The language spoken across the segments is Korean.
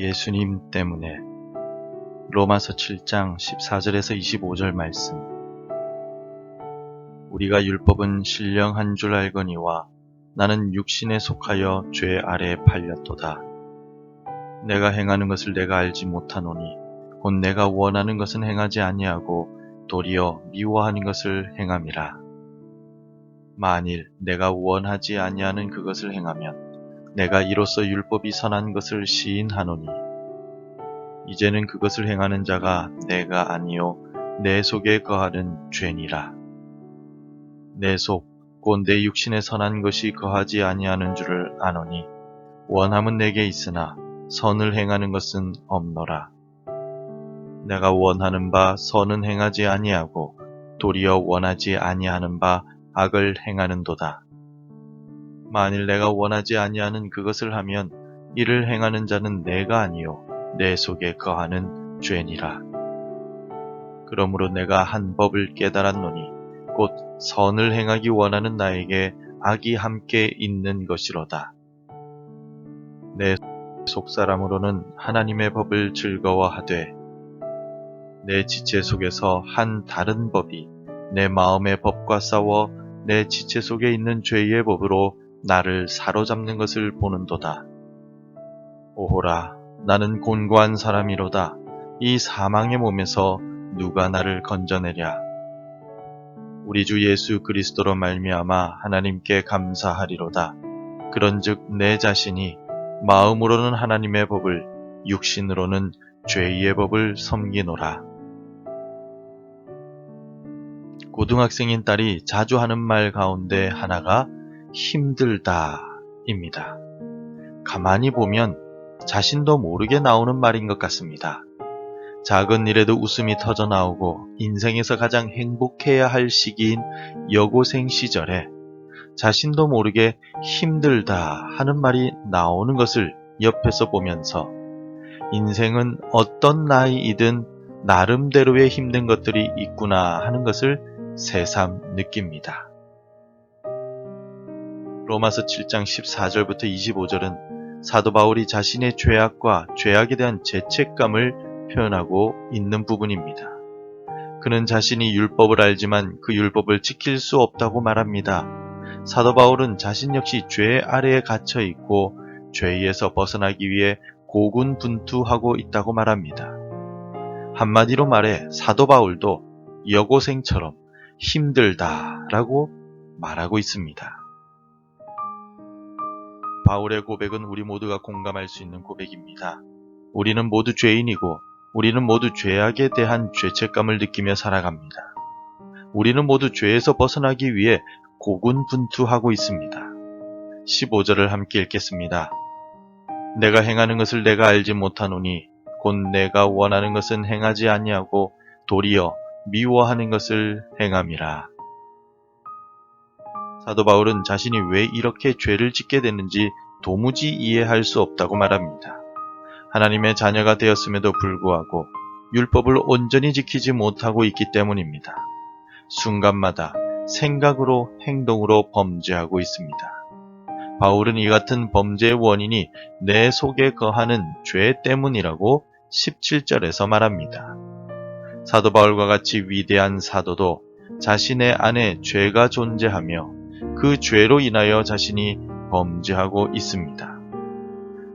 예수님 때문에. 로마서 7장 14절에서 25절 말씀. 우리가 율법은 신령한 줄 알거니와 나는 육신에 속하여 죄 아래에 팔렸도다. 내가 행하는 것을 내가 알지 못하노니 곧 내가 원하는 것은 행하지 아니하고 도리어 미워하는 것을 행함이라. 만일 내가 원하지 아니하는 그것을 행하면 내가 이로써 율법이 선한 것을 시인하노니 이제는 그것을 행하는 자가 내가 아니요 내 속에 거하는 죄니라. 내 속 곧 내 육신에 선한 것이 거하지 아니하는 줄을 아노니 원함은 내게 있으나 선을 행하는 것은 없노라. 내가 원하는 바 선은 행하지 아니하고 도리어 원하지 아니하는 바 악을 행하는도다. 만일 내가 원하지 아니하는 그것을 하면 이를 행하는 자는 내가 아니요 내 속에 거하는 죄니라. 그러므로 내가 한 법을 깨달았노니 곧 선을 행하기 원하는 나에게 악이 함께 있는 것이로다. 내 속사람으로는 하나님의 법을 즐거워하되 내 지체 속에서 한 다른 법이 내 마음의 법과 싸워 내 지체 속에 있는 죄의 법으로 나를 사로잡는 것을 보는도다. 오호라, 나는 곤고한 사람이로다. 이 사망의 몸에서 누가 나를 건져내랴. 우리 주 예수 그리스도로 말미암아 하나님께 감사하리로다. 그런즉 내 자신이 마음으로는 하나님의 법을, 육신으로는 죄의 법을 섬기노라. 고등학생인 딸이 자주 하는 말 가운데 하나가 힘들다입니다. 가만히 보면 자신도 모르게 나오는 말인 것 같습니다. 작은 일에도 웃음이 터져 나오고 인생에서 가장 행복해야 할 시기인 여고생 시절에 자신도 모르게 힘들다 하는 말이 나오는 것을 옆에서 보면서 인생은 어떤 나이이든 나름대로의 힘든 것들이 있구나 하는 것을 새삼 느낍니다. 로마서 7장 14절부터 25절은 사도 바울이 자신의 죄악과 죄악에 대한 죄책감을 표현하고 있는 부분입니다. 그는 자신이 율법을 알지만 그 율법을 지킬 수 없다고 말합니다. 사도 바울은 자신 역시 죄 아래에 갇혀 있고 죄에서 벗어나기 위해 고군분투하고 있다고 말합니다. 한마디로 말해 사도 바울도 여고생처럼 힘들다라고 말하고 있습니다. 바울의 고백은 우리 모두가 공감할 수 있는 고백입니다. 우리는 모두 죄인이고 우리는 모두 죄악에 대한 죄책감을 느끼며 살아갑니다. 우리는 모두 죄에서 벗어나기 위해 고군분투하고 있습니다. 15절을 함께 읽겠습니다. 내가 행하는 것을 내가 알지 못하노니 곧 내가 원하는 것은 행하지 아니하고 도리어 미워하는 것을 행함이라. 사도 바울은 자신이 왜 이렇게 죄를 짓게 됐는지 도무지 이해할 수 없다고 말합니다. 하나님의 자녀가 되었음에도 불구하고 율법을 온전히 지키지 못하고 있기 때문입니다. 순간마다 생각으로 행동으로 범죄하고 있습니다. 바울은 이 같은 범죄의 원인이 내 속에 거하는 죄 때문이라고 17절에서 말합니다. 사도 바울과 같이 위대한 사도도 자신의 안에 죄가 존재하며 그 죄로 인하여 자신이 범죄하고 있습니다.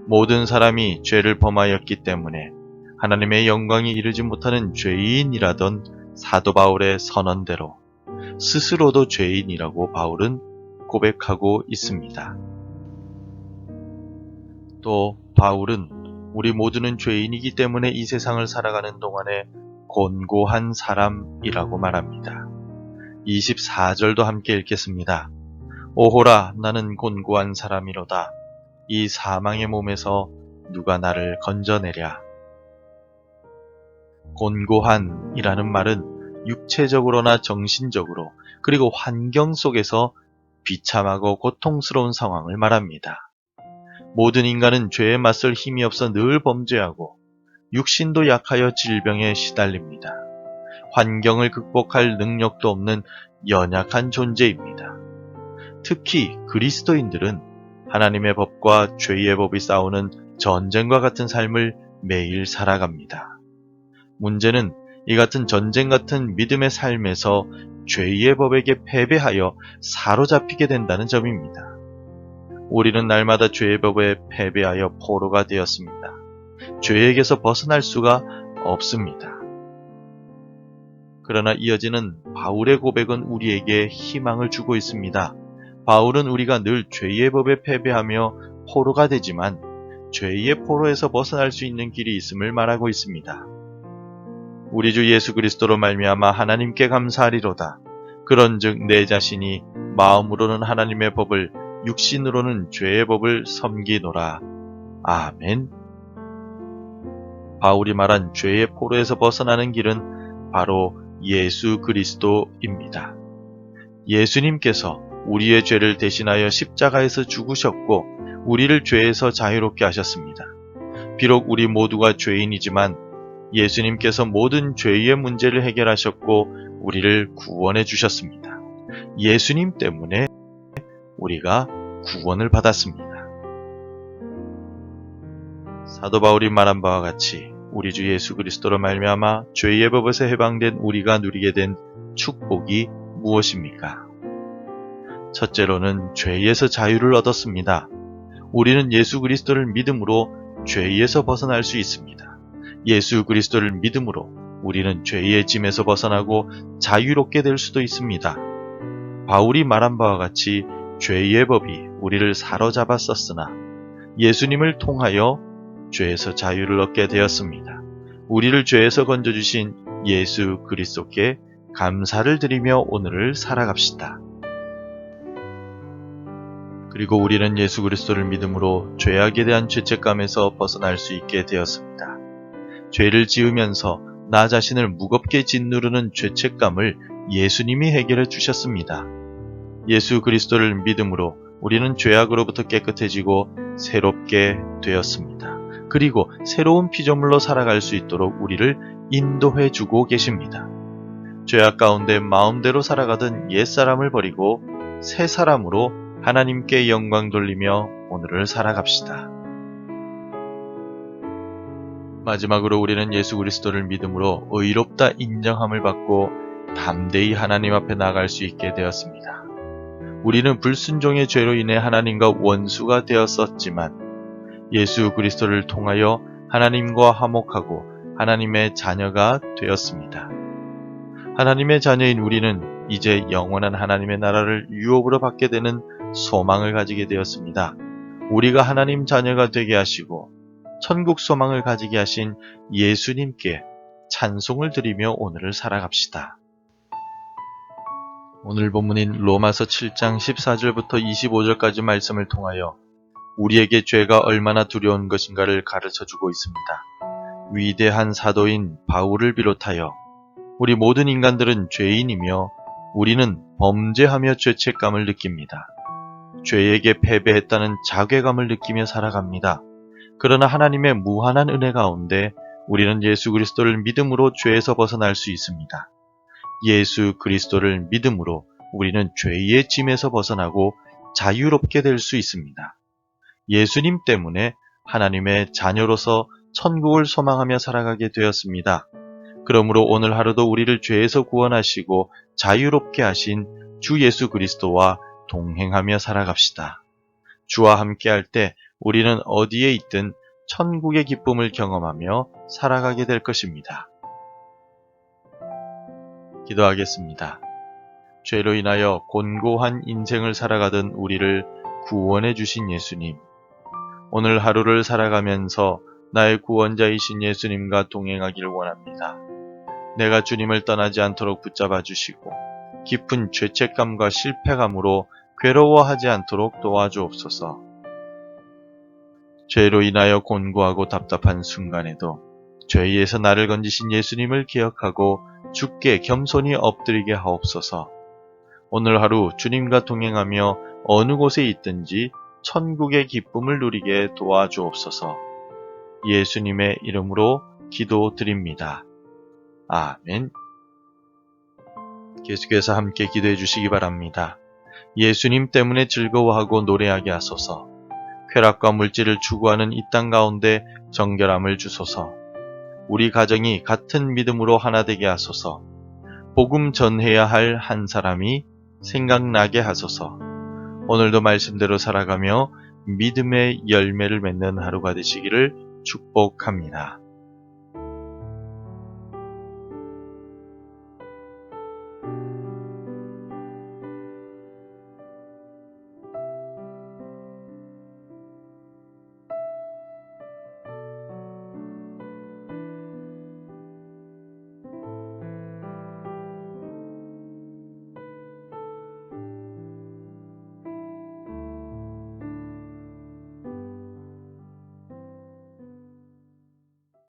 모든 사람이 죄를 범하였기 때문에 하나님의 영광이 이르지 못하는 죄인이라던 사도 바울의 선언대로 스스로도 죄인이라고 바울은 고백하고 있습니다. 또 바울은 우리 모두는 죄인이기 때문에 이 세상을 살아가는 동안에 곤고한 사람이라고 말합니다. 24절도 함께 읽겠습니다. 오호라, 나는 곤고한 사람이로다. 이 사망의 몸에서 누가 나를 건져내랴. 곤고한이라는 말은 육체적으로나 정신적으로 그리고 환경 속에서 비참하고 고통스러운 상황을 말합니다. 모든 인간은 죄에 맞설 힘이 없어 늘 범죄하고 육신도 약하여 질병에 시달립니다. 환경을 극복할 능력도 없는 연약한 존재입니다. 특히 그리스도인들은 하나님의 법과 죄의 법이 싸우는 전쟁과 같은 삶을 매일 살아갑니다. 문제는 이 같은 전쟁 같은 믿음의 삶에서 죄의 법에게 패배하여 사로잡히게 된다는 점입니다. 우리는 날마다 죄의 법에 패배하여 포로가 되었습니다. 죄에게서 벗어날 수가 없습니다. 그러나 이어지는 바울의 고백은 우리에게 희망을 주고 있습니다. 바울은 우리가 늘 죄의 법에 패배하며 포로가 되지만 죄의 포로에서 벗어날 수 있는 길이 있음을 말하고 있습니다. 우리 주 예수 그리스도로 말미암아 하나님께 감사하리로다. 그런즉 내 자신이 마음으로는 하나님의 법을 육신으로는 죄의 법을 섬기노라. 아멘. 바울이 말한 죄의 포로에서 벗어나는 길은 바로 예수 그리스도입니다. 예수님께서 우리의 죄를 대신하여 십자가에서 죽으셨고 우리를 죄에서 자유롭게 하셨습니다. 비록 우리 모두가 죄인이지만 예수님께서 모든 죄의 문제를 해결하셨고 우리를 구원해 주셨습니다. 예수님 때문에 우리가 구원을 받았습니다. 사도 바울이 말한 바와 같이 우리 주 예수 그리스도로 말미암아 죄의 법에서 해방된 우리가 누리게 된 축복이 무엇입니까? 첫째로는 죄에서 자유를 얻었습니다. 우리는 예수 그리스도를 믿음으로 죄에서 벗어날 수 있습니다. 예수 그리스도를 믿음으로 우리는 죄의 짐에서 벗어나고 자유롭게 될 수도 있습니다. 바울이 말한 바와 같이 죄의 법이 우리를 사로잡았었으나 예수님을 통하여 죄에서 자유를 얻게 되었습니다. 우리를 죄에서 건져주신 예수 그리스도께 감사를 드리며 오늘을 살아갑시다. 그리고 우리는 예수 그리스도를 믿음으로 죄악에 대한 죄책감에서 벗어날 수 있게 되었습니다. 죄를 지으면서 나 자신을 무겁게 짓누르는 죄책감을 예수님이 해결해 주셨습니다. 예수 그리스도를 믿음으로 우리는 죄악으로부터 깨끗해지고 새롭게 되었습니다. 그리고 새로운 피조물로 살아갈 수 있도록 우리를 인도해 주고 계십니다. 죄악 가운데 마음대로 살아가던 옛사람을 버리고 새 사람으로 하나님께 영광 돌리며 오늘을 살아갑시다. 마지막으로 우리는 예수 그리스도를 믿음으로 의롭다 인정함을 받고 담대히 하나님 앞에 나아갈 수 있게 되었습니다. 우리는 불순종의 죄로 인해 하나님과 원수가 되었었지만 예수 그리스도를 통하여 하나님과 화목하고 하나님의 자녀가 되었습니다. 하나님의 자녀인 우리는 이제 영원한 하나님의 나라를 유업으로 받게 되는 소망을 가지게 되었습니다. 우리가 하나님 자녀가 되게 하시고 천국 소망을 가지게 하신 예수님께 찬송을 드리며 오늘을 살아갑시다. 오늘 본문인 로마서 7장 14절부터 25절까지 말씀을 통하여 우리에게 죄가 얼마나 두려운 것인가를 가르쳐주고 있습니다. 위대한 사도인 바울을 비롯하여 우리 모든 인간들은 죄인이며 우리는 범죄하며 죄책감을 느낍니다. 죄에게 패배했다는 자괴감을 느끼며 살아갑니다. 그러나 하나님의 무한한 은혜 가운데 우리는 예수 그리스도를 믿음으로 죄에서 벗어날 수 있습니다. 예수 그리스도를 믿음으로 우리는 죄의 짐에서 벗어나고 자유롭게 될 수 있습니다. 예수님 때문에 하나님의 자녀로서 천국을 소망하며 살아가게 되었습니다. 그러므로 오늘 하루도 우리를 죄에서 구원하시고 자유롭게 하신 주 예수 그리스도와 동행하며 살아갑시다. 주와 함께할 때 우리는 어디에 있든 천국의 기쁨을 경험하며 살아가게 될 것입니다. 기도하겠습니다. 죄로 인하여 곤고한 인생을 살아가던 우리를 구원해 주신 예수님, 오늘 하루를 살아가면서 나의 구원자이신 예수님과 동행하기를 원합니다. 내가 주님을 떠나지 않도록 붙잡아 주시고 깊은 죄책감과 실패감으로 괴로워하지 않도록 도와주옵소서. 죄로 인하여 곤고하고 답답한 순간에도 죄에서 나를 건지신 예수님을 기억하고 주께 겸손히 엎드리게 하옵소서. 오늘 하루 주님과 동행하며 어느 곳에 있든지 천국의 기쁨을 누리게 도와주옵소서. 예수님의 이름으로 기도드립니다. 아멘. 계속해서 함께 기도해 주시기 바랍니다. 예수님 때문에 즐거워하고 노래하게 하소서. 쾌락과 물질을 추구하는 이 땅 가운데 정결함을 주소서. 우리 가정이 같은 믿음으로 하나 되게 하소서. 복음 전해야 할 한 사람이 생각나게 하소서. 오늘도 말씀대로 살아가며 믿음의 열매를 맺는 하루가 되시기를 축복합니다.